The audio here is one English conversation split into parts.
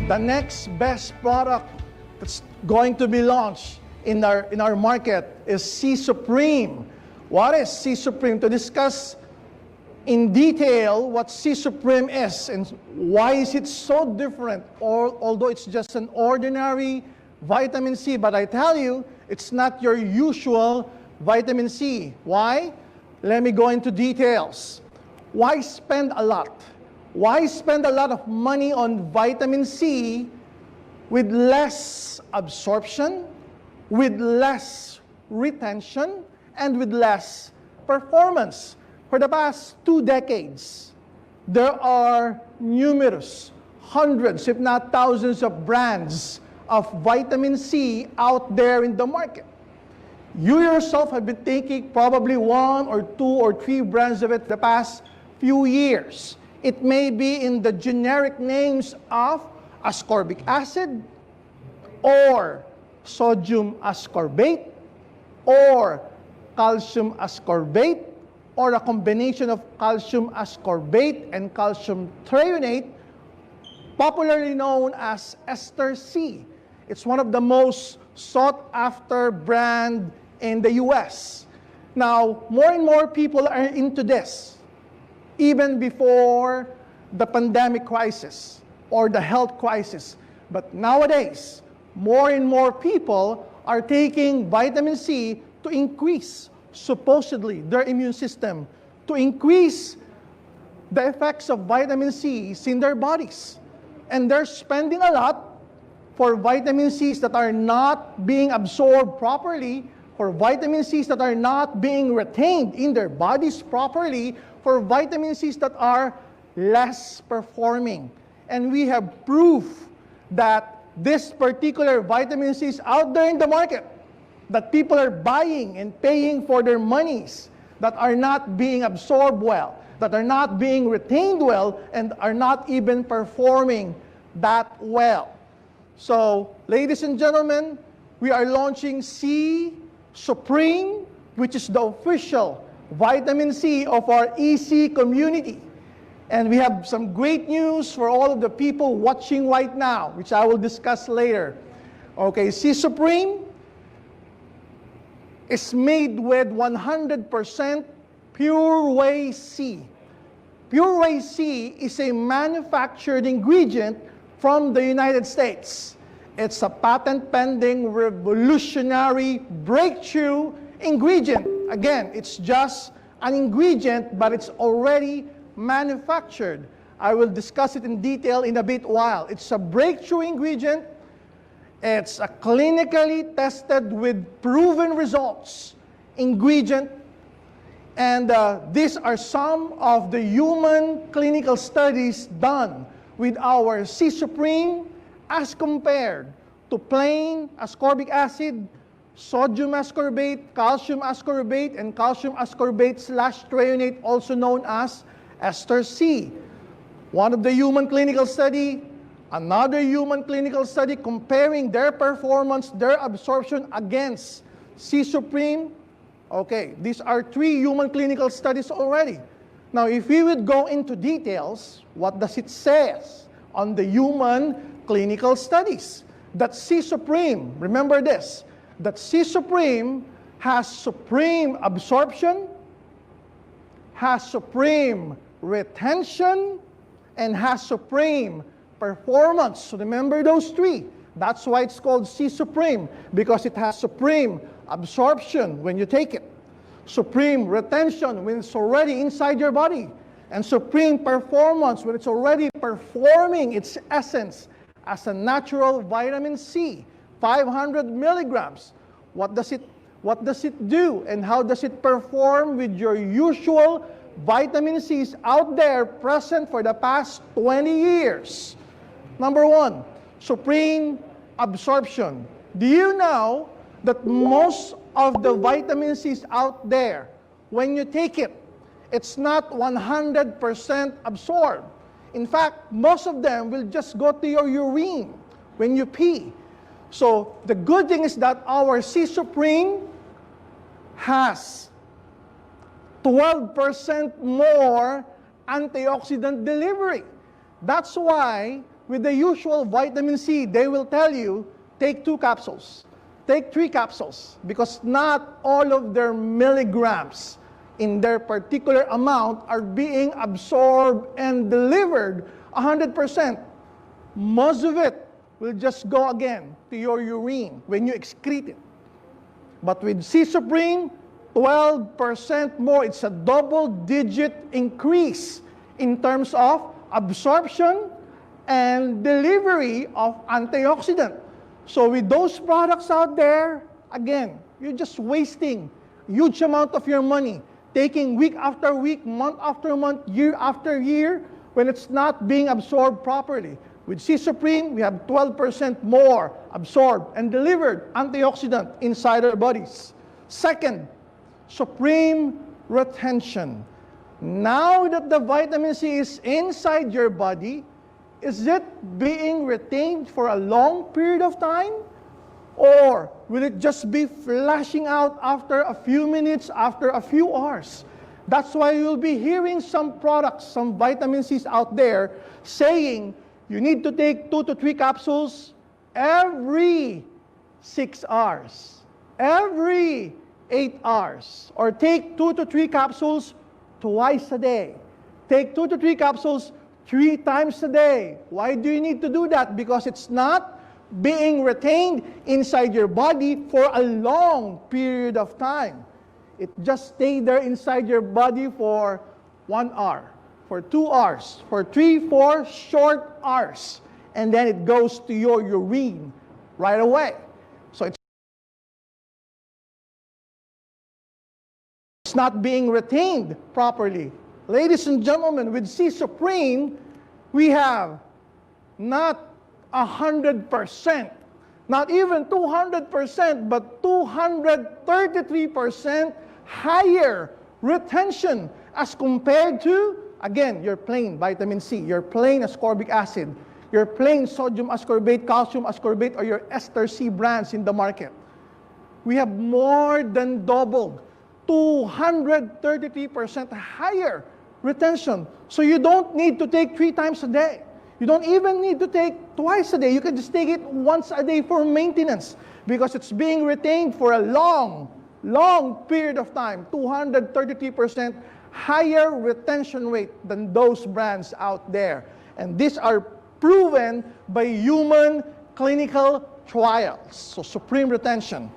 The next best product that's going to be launched in our market is C-𝗦𝗨𝗡. What is C-𝗦𝗨𝗡? To discuss in detail what C-𝗦𝗨𝗡 is and why is it so different, although it's just an ordinary vitamin C, but I tell you, it's not your usual vitamin C. Why? Let me go into details. Why spend a lot? Why spend a lot of money on vitamin C with less absorption, with less retention, and with less performance? For the past 2 decades, there are numerous, hundreds, if not thousands of brands of vitamin C out there in the market. You yourself have been taking probably 1 or 2 or 3 brands of it the past few years. It may be in the generic names of ascorbic acid, or sodium ascorbate, or calcium ascorbate, or a combination of calcium ascorbate and calcium threonate, popularly known as ester C. It's one of the most sought-after brand in the US. Now, more and more people are into this, even before the pandemic crisis or the health crisis. But nowadays, more and more people are taking vitamin C to increase, supposedly, their immune system, to increase the effects of vitamin C in their bodies. And they're spending a lot for vitamin C's that are not being absorbed properly, for vitamin C's that are not being retained in their bodies properly, for vitamin C's that are less performing. And we have proof that this particular vitamin C is out there in the market, that people are buying and paying for their monies, that are not being absorbed well, that are not being retained well, and are not even performing that well. So, ladies and gentlemen, we are launching C-𝗦𝗨𝗡, which is the official vitamin C of our EC community. And we have some great news for all of the people watching right now, which I will discuss later. Okay, C-𝗦𝗨𝗡 is made with 100% pure whey C. Pure whey C is a manufactured ingredient from the United States. It's a patent-pending, revolutionary, breakthrough ingredient. Again, it's just an ingredient, but it's already manufactured. I will discuss it in detail in a bit while. It's a breakthrough ingredient. It's a clinically tested with proven results ingredient. And these are some of the human clinical studies done with our C-𝗦𝗨𝗡 as compared to plain ascorbic acid, sodium ascorbate, calcium ascorbate, and calcium ascorbate/threonate, also known as ester C. One of the human clinical study, another human clinical study comparing their performance, their absorption against C-𝗦𝗨𝗡. Okay, these are 3 human clinical studies already. Now, if we would go into details, what does it say on the human clinical studies? That C-𝗦𝗨𝗡, remember this, that C-𝗦𝗨𝗡 has supreme absorption, has supreme retention, and has supreme performance. So remember those 3. That's why it's called C-𝗦𝗨𝗡, because it has supreme absorption when you take it, supreme retention when it's already inside your body, and supreme performance when it's already performing its essence as a natural vitamin C, 500 milligrams. What does it do, and how does it perform with your usual vitamin C's out there present for the past 20 years? Number 1, supreme absorption. Do you know that most of the vitamin C's out there, when you take it, it's not 100% absorbed. In fact, most of them will just go to your urine when you pee. So the good thing is that our C-𝗦𝗨𝗡 has 12% more antioxidant delivery. That's why with the usual vitamin C, they will tell you, take 2 capsules, take 3 capsules, because not all of their milligrams in their particular amount are being absorbed and delivered 100%. Most of it will just go again to your urine when you excrete it. But with C-Supreme, 12% more. It's a double-digit increase in terms of absorption and delivery of antioxidant. So with those products out there, again, you're just wasting huge amount of your money, taking week after week, month after month, year after year, when it's not being absorbed properly. With C-Supreme, we have 12% more absorbed and delivered antioxidant inside our bodies. Second, Supreme retention. Now that the vitamin C is inside your body, is it being retained for a long period of time? Or will it just be flashing out after a few minutes, after a few hours? That's why you'll be hearing some products, some vitamin C's out there saying you need to take 2 to 3 capsules every 6 hours, every 8 hours, or take 2 to 3 capsules twice a day. Take 2 to 3 capsules 3 times a day. Why do you need to do that? Because it's not being retained inside your body for a long period of time. It just stays there inside your body for 1 hour, for 2 hours, for 3, 4 short hours, and then it goes to your urine right away. So it's not being retained properly. Ladies and gentlemen, with C-Supreme, we have not 100%, not even 200%, but 233% higher retention as compared to, again, your plain vitamin C, your plain ascorbic acid, your plain sodium ascorbate, calcium ascorbate, or your ester C brands in the market. We have more than doubled, 233% higher retention. So you don't need to take 3 times a day. You don't even need to take twice a day. You can just take it once a day for maintenance because it's being retained for a long period of time. 233% higher retention rate than those brands out there. And these are proven by human clinical trials. So supreme retention.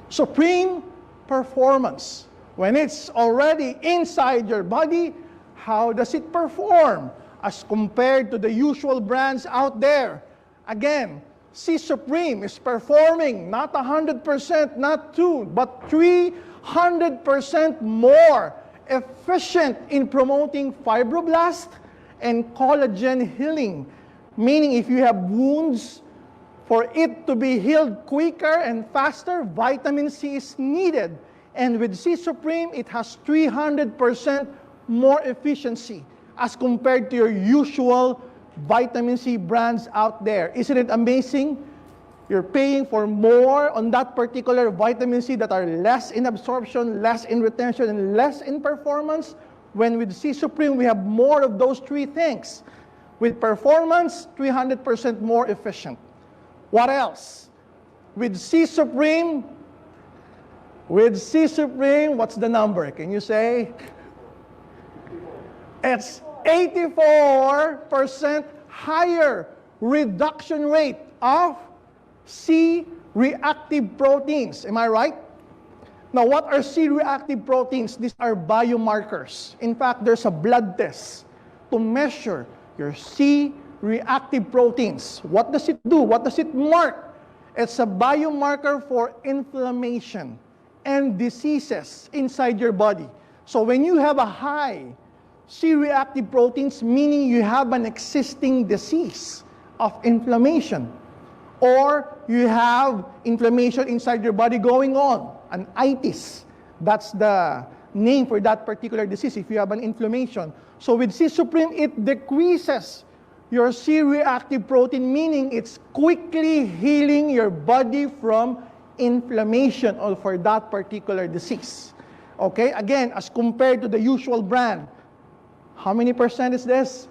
Supreme performance. When it's already inside your body, how does it perform as compared to the usual brands out there? Again, C-Supreme is performing not 100%, not 2, but 300% more efficient in promoting fibroblast and collagen healing. Meaning if you have wounds, for it to be healed quicker and faster, vitamin C is needed. And with C-Supreme, it has 300% more efficiency as compared to your usual vitamin C brands out there. Isn't it amazing? You're paying for more on that particular vitamin C that are less in absorption, less in retention, and less in performance. When with C-Supreme, we have more of those 3 things. With performance, 300% more efficient. What else? With C-Supreme, what's the number? Can you say? It's 84% higher reduction rate of C-reactive proteins. Am I right? Now, what are C-reactive proteins? These are biomarkers. In fact, there's a blood test to measure your C-reactive proteins. What does it do? What does it mark? It's a biomarker for inflammation and diseases inside your body. So when you have a high C-reactive proteins, meaning you have an existing disease of inflammation, or you have inflammation inside your body going on, an itis. That's the name for that particular disease if you have an inflammation. So with C-Supreme, it decreases your C-reactive protein, meaning it's quickly healing your body from inflammation or for that particular disease. Okay, again, as compared to the usual brand, how many percent is this?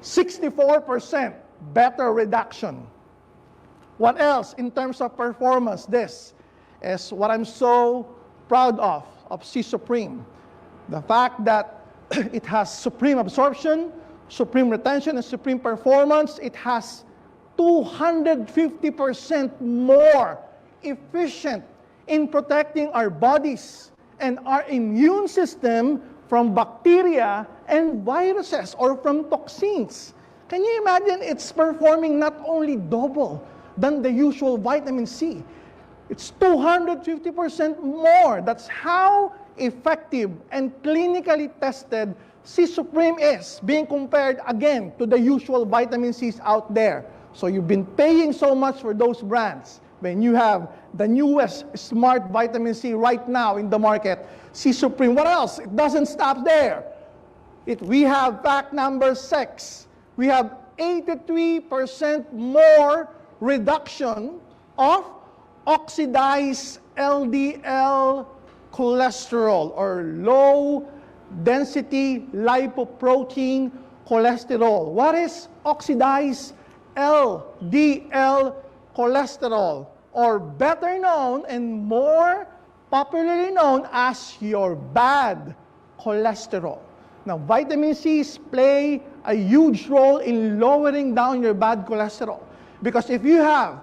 64% better reduction. What else in terms of performance? This is what I'm so proud of C-𝗦𝗡. The fact that it has supreme absorption, supreme retention, and supreme performance. It has 250% more efficient in protecting our bodies and our immune system from bacteria and viruses or from toxins. Can you imagine it's performing not only double than the usual vitamin C? It's 250% more. That's how effective and clinically tested C-𝗦𝗡 is, being compared again to the usual vitamin C's out there. So you've been paying so much for those brands. When you have the newest smart vitamin C right now in the market, C-𝗦𝗡. What else? It doesn't stop there. We have fact number 6. We have 83% more reduction of oxidized LDL cholesterol, or low density lipoprotein cholesterol. What is oxidized LDL cholesterol, or better known and more popularly known as your bad cholesterol? Now, vitamin C's play a huge role in lowering down your bad cholesterol, because if you have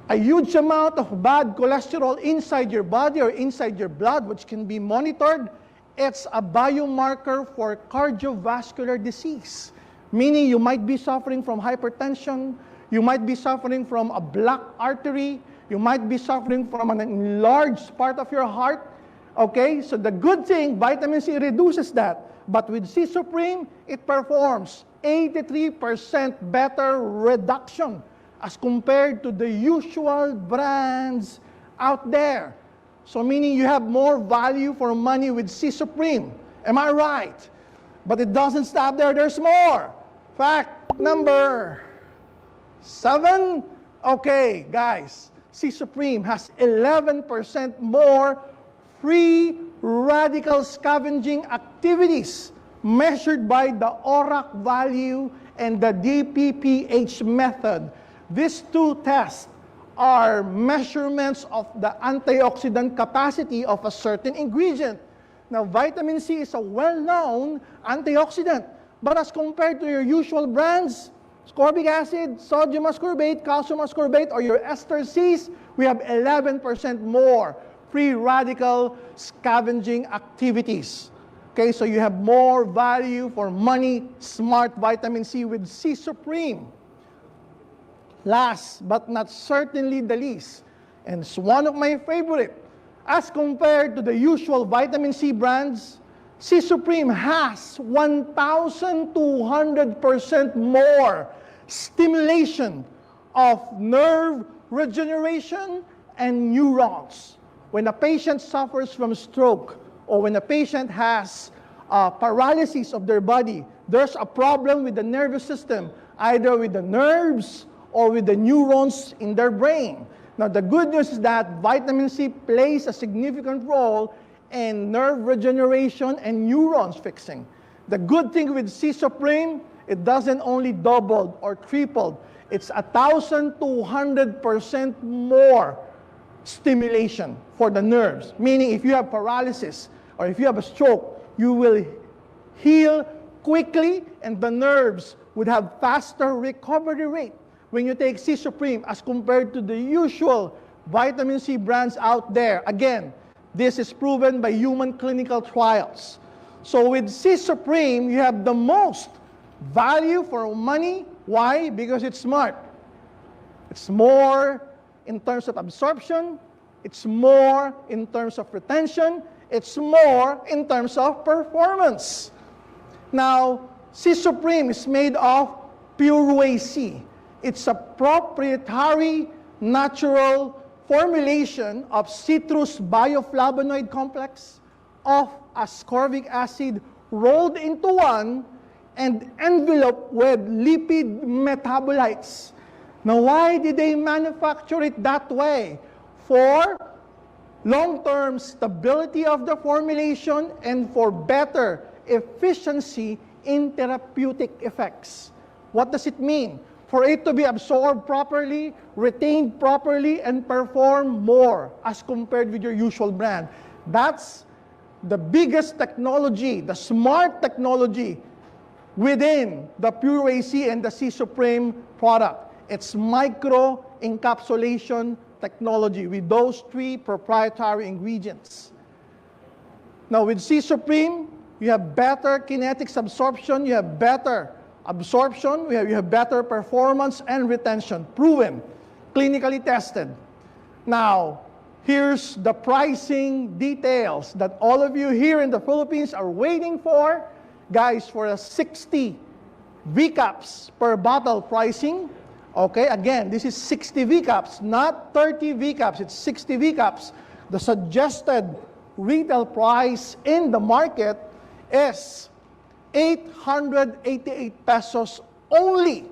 a huge amount of bad cholesterol inside your body or inside your blood, which can be monitored, it's a biomarker for cardiovascular disease. Meaning you might be suffering from hypertension, you might be suffering from a blocked artery, you might be suffering from an enlarged part of your heart. Okay, so the good thing, vitamin C reduces that. But with C-𝗦𝗡, it performs 83% better reduction as compared to the usual brands out there. So meaning you have more value for money with C-𝗦𝗡. Am I right? But it doesn't stop there. There's more. Fact number 7. Okay, guys. C-𝗦𝗡 has 11% more free radical scavenging activities measured by the ORAC value and the DPPH method. These two tests are measurements of the antioxidant capacity of a certain ingredient. Now, vitamin C is a well-known antioxidant, but as compared to your usual brands, ascorbic acid, sodium ascorbate, calcium ascorbate, or your ester Cs, we have 11% more free radical scavenging activities. Okay, so you have more value for money, smart vitamin C with C-𝗦𝗡. Last but not certainly the least, and it's one of my favorite, as compared to the usual vitamin C brands, C-𝗦𝗡 has 1,200% more stimulation of nerve regeneration and neurons. When a patient suffers from stroke, or when a patient has paralysis of their body, there's a problem with the nervous system, either with the nerves or with the neurons in their brain. Now, the good news is that vitamin C plays a significant role in nerve regeneration and neurons fixing. The good thing with C-𝗦𝗡, it doesn't only double or triple, it's 1,200% more stimulation for the nerves. Meaning, if you have paralysis or if you have a stroke, you will heal quickly and the nerves would have faster recovery rate when you take C-𝗦𝗡 as compared to the usual vitamin C brands out there. Again, this is proven by human clinical trials. So with C-𝗦𝗡, you have the most value for money. Why? Because it's smart. It's more in terms of absorption, it's more in terms of retention, it's more in terms of performance. Now, C-𝗦𝗡 is made of pure whey C. It's a proprietary natural formulation of citrus bioflavonoid complex of ascorbic acid rolled into one and enveloped with lipid metabolites. Now, why did they manufacture it that way? For long-term stability of the formulation and for better efficiency in therapeutic effects. What does it mean? For it to be absorbed properly, retained properly, and perform more as compared with your usual brand. That's the biggest technology, the smart technology within the Pure AC and the C-𝗦𝗨𝗣 product. It's micro-encapsulation technology with those 3 proprietary ingredients. Now with C-𝗦𝗨𝗣, you have better kinetics absorption, you have better absorption, you have better performance and retention, proven, clinically tested. Now, here's the pricing details that all of you here in the Philippines are waiting for. Guys, for a 60 VCAPs per bottle pricing, okay, again, this is 60 VCAPs, not 30 VCAPs, it's 60 VCAPs. The suggested retail price in the market is 888 pesos only.